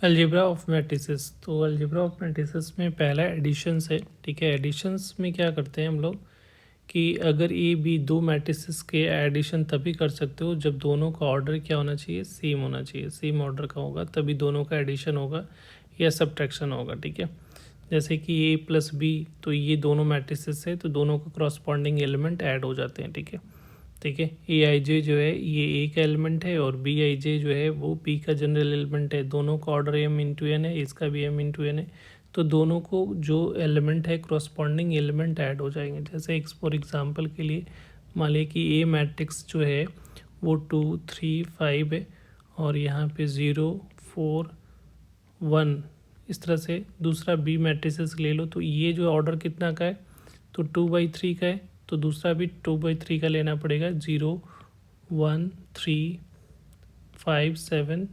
Algebra of matrices. तो algebra of matrices में पहला एडिशंस है। ठीक है, एडिशंस में क्या करते हैं हम लोग कि अगर ए बी दो मैट्रिसेस के एडिशन तभी कर सकते हो जब दोनों का ऑर्डर क्या होना चाहिए, सेम होना चाहिए, सेम ऑर्डर का होगा तभी दोनों का एडिशन होगा या सब्ट्रैक्शन होगा। ठीक है, जैसे कि ए प्लस बी, तो ये दोनों मैट्रिसेस है तो दोनों का क्रॉसपॉन्डिंग एलिमेंट ऐड हो जाते हैं। ठीक है, ठीक है, ए आई जे जो है ये ए का एलिमेंट है और बी आई जे जो है वो बी का जनरल एलिमेंट है। दोनों का ऑर्डर एम इंटू एन है, इसका भी एम इंटू एन है, तो दोनों को जो एलिमेंट है क्रॉसपॉन्डिंग एलिमेंट ऐड हो जाएंगे। जैसे एक फॉर एग्जांपल के लिए मान लिया कि ए मैट्रिक्स जो है वो 2 3 5 है और यहाँ पे 0 4 1, इस तरह से दूसरा बी मैट्रिसेस ले लो तो ये जो ऑर्डर कितना का है, तो 2/3 का है, तो दूसरा भी 2/3 का लेना पड़ेगा। 0 1 3 5 7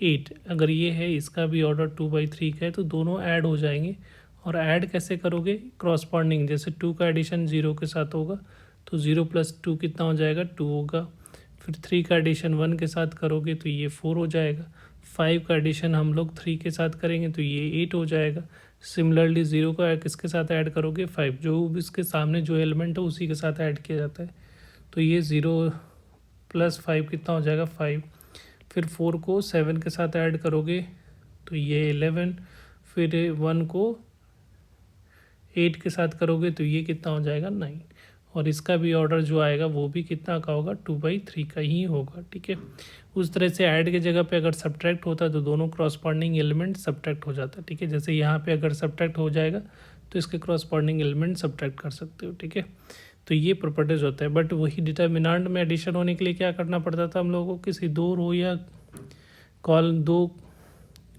8, अगर ये है इसका भी ऑर्डर 2/3 का है तो दोनों ऐड हो जाएंगे। और ऐड कैसे करोगे, क्रॉसपॉन्डिंग, जैसे 2 का एडिशन 0 के साथ होगा तो 0 + 2 कितना हो जाएगा, 2 होगा। फिर 3 का एडिशन 1 के साथ करोगे तो ये 4 हो जाएगा। 5 का एडिशन हम लोग 3 के साथ करेंगे तो ये 8 हो जाएगा। सिमिलरली 0 का किसके साथ ऐड करोगे, 5, जो भी इसके सामने जो एलिमेंट है उसी के साथ ऐड किया जाता है। तो ये 0 + 5 कितना हो जाएगा, 5। फिर 4 को 7 के साथ ऐड करोगे तो ये 11। फिर 1 को 8 के साथ करोगे तो ये कितना हो जाएगा, 9। और इसका भी ऑर्डर जो आएगा वो भी कितना का होगा, 2/3 का ही होगा। ठीक है, उस तरह से ऐड के जगह पे अगर सब्ट्रैक्ट होता है तो दोनों क्रॉसपॉन्डिंग एलिमेंट सब्ट्रैक्ट हो जाता है। ठीक है, जैसे यहाँ पे अगर सब्ट्रैक्ट हो जाएगा तो इसके क्रॉसपॉन्डिंग एलिमेंट सब्ट्रैक्ट कर सकते हो। ठीक है, तो ये प्रॉपर्टीज होता है। बट वही डिटर्मिनेंट में एडिशन होने के लिए क्या करना पड़ता था हम लोगों को, किसी दो रो या कॉलम, दो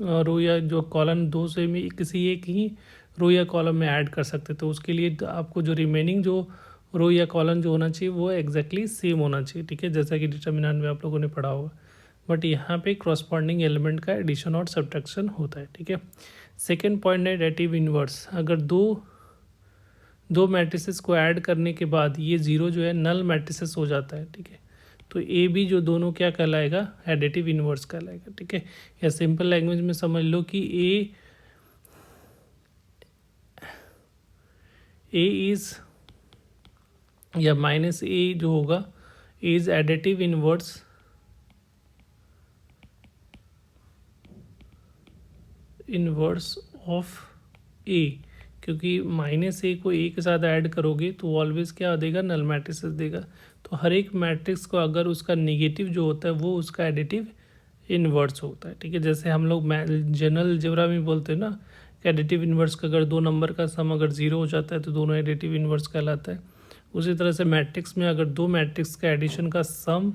रो या जो कॉलम दो से में किसी एक ही रो या कॉलम में ऐड कर सकते। तो उसके लिए आपको जो रिमेनिंग जो रो या कॉलम जो होना चाहिए वो एग्जैक्टली सेम होना चाहिए। ठीक है, जैसा कि डिटर्मिनेंट में आप लोगों ने पढ़ा होगा। बट यहाँ पे क्रॉसपॉन्डिंग एलिमेंट का एडिशन और सब्ट्रैक्शन होता है। ठीक है, सेकेंड पॉइंट है एडिटिव इन्वर्स। अगर दो मैट्रिसेस को ऐड करने के बाद ये जीरो जो है नल मैट्रिसेस हो जाता है। ठीक है, तो ए बी जो दोनों क्या कहलाएगा, एडिटिव इन्वर्स कहलाएगा। ठीक है, या सिंपल लैंग्वेज में समझ लो कि ए इज या -a जो होगा इज एडिटिव इन्वर्स ऑफ ए, क्योंकि -a को a के साथ ऐड करोगे तो ऑलवेज क्या देगा, नल मैट्रिसेस देगा। तो हर एक मैट्रिक्स को अगर उसका निगेटिव जो होता है वो उसका एडिटिव इन्वर्स होता है। ठीक है, जैसे हम लोग जनरल अलजेब्रा में बोलते हैं ना कि एडिटिव इन्वर्स का अगर दो नंबर का सम अगर 0 हो जाता है तो दोनों एडिटिव इन्वर्स कहलाता है। उसी तरह से मैट्रिक्स में अगर दो मैट्रिक्स का एडिशन का सम,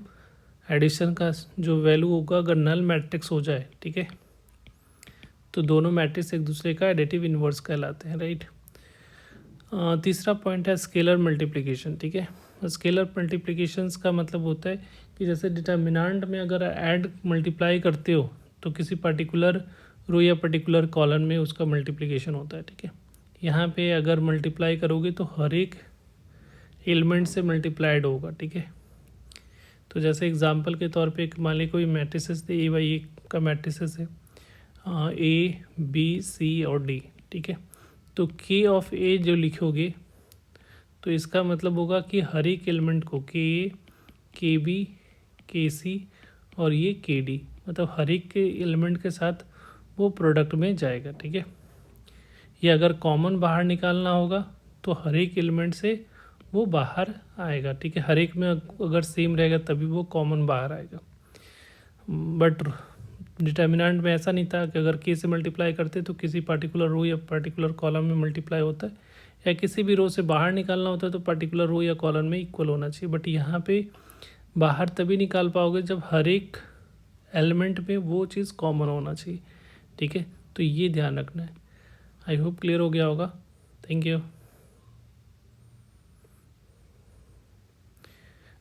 एडिशन का जो वैल्यू होगा अगर नल मैट्रिक्स हो जाए, ठीक है, तो दोनों मैट्रिक्स एक दूसरे का एडिटिव इन्वर्स कहलाते हैं। राइट, तीसरा पॉइंट है स्केलर मल्टीप्लिकेशन। ठीक है, स्केलर मल्टीप्लिकेशंस का मतलब होता है कि जैसे डिटर्मिनेंट में अगर ऐड मल्टीप्लाई करते हो तो किसी पर्टिकुलर रो या पर्टिकुलर कॉलम में उसका मल्टीप्लिकेशन होता है। ठीक है, यहाँ पे अगर मल्टीप्लाई करोगे तो हर एक एलिमेंट से मल्टीप्लाइड होगा। ठीक है, तो जैसे एग्जांपल के तौर पे मान ली कोई मैट्रिसेस थे, A/A का मैट्रिसेस है, A B C और D। ठीक है, तो K(A) जो लिखोगे तो इसका मतलब होगा कि हर एक एलिमेंट को KA KB KC और ये KD, मतलब हर एक के एलिमेंट के साथ वो प्रोडक्ट में जाएगा। ठीक है, ये अगर कॉमन बाहर निकालना होगा तो हर एक एलिमेंट से वो बाहर आएगा। ठीक है, हर एक में अगर सेम रहेगा तभी वो कॉमन बाहर आएगा। बट डिटर्मिनेंट में ऐसा नहीं था कि अगर K से मल्टीप्लाई करते तो किसी पर्टिकुलर रो या पर्टिकुलर कॉलम में मल्टीप्लाई होता है, या किसी भी रो से बाहर निकालना होता है तो पर्टिकुलर रो या कॉलम में इक्वल होना चाहिए। बट यहाँ पे बाहर तभी निकाल पाओगे जब हर एक एलिमेंट में वो चीज़ कॉमन होना चाहिए। ठीक है, तो ये ध्यान रखना है। आई होप क्लियर हो गया होगा। Thank you.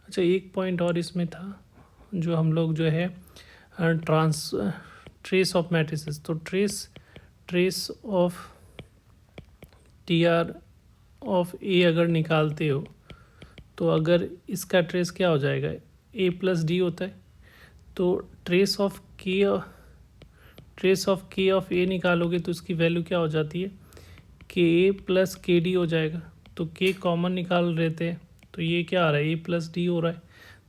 अच्छा, एक पॉइंट और इसमें था जो हम लोग जो है ट्रेस ऑफ मैट्रिसेस। तो trace of TR of A अगर निकालते हो तो अगर इसका ट्रेस क्या हो जाएगा, A + D होता है। तो ट्रेस ऑफ ट्रेस ऑफ के ऑफ ए निकालोगे तो इसकी वैल्यू क्या हो जाती है, के ए प्लस के डी हो जाएगा। तो के कॉमन निकाल रहे थे तो ये क्या आ रहा है, ए प्लस डी हो रहा है।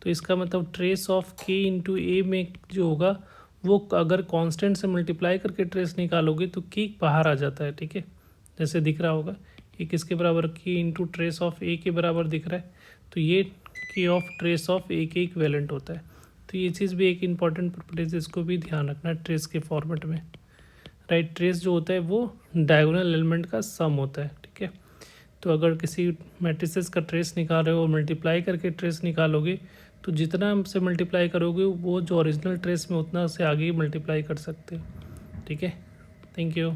तो इसका मतलब ट्रेस ऑफ के इंटू ए में जो होगा वो अगर कांस्टेंट से मल्टीप्लाई करके ट्रेस निकालोगे तो के बाहर आ जाता है, ठीक है, जैसे दिख रहा होगा ये किसके बराबर, के इंटू ट्रेस ऑफ ए के बराबर दिख रहा है। तो ये के ऑफ ट्रेस ऑफ ए के इक्विवेलेंट होता है। तो ये चीज़ भी एक इम्पॉर्टेंट प्रॉपर्टीज, इसको भी ध्यान रखना ट्रेस के फॉर्मेट में, राइट। ट्रेस जो होता है वो डायगोनल एलिमेंट का सम होता है, ठीक है। तो अगर किसी मैट्रिसेस का ट्रेस निकाल रहे हो और मल्टीप्लाई करके ट्रेस निकालोगे तो जितना से मल्टीप्लाई करोगे वो जो ओरिजिनल ट्रेस में उतना से आगे ही मल्टीप्लाई कर सकते हो, ठीक है। Thank you.